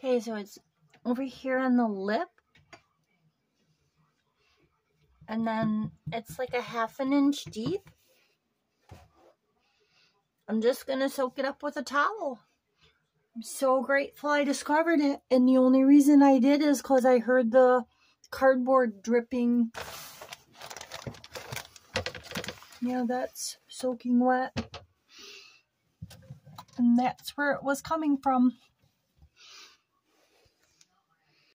Okay, so it's over here on the lip. And then it's like a 1/2 inch deep. I'm just going to soak it up with a towel. I'm so grateful I discovered it. And the only reason I did is because I heard the cardboard dripping. Yeah, that's soaking wet. And that's where it was coming from.